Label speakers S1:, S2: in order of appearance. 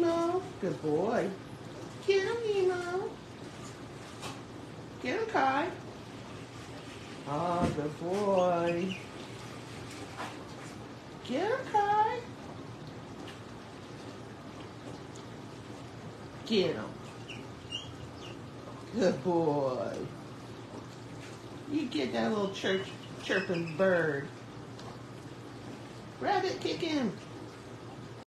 S1: Nemo. Good boy. Get him, Nemo. Get him, Kai. Oh, good boy. Get him, Kai. Get him. Good boy. You get that little chirping bird. Rabbit, kick him.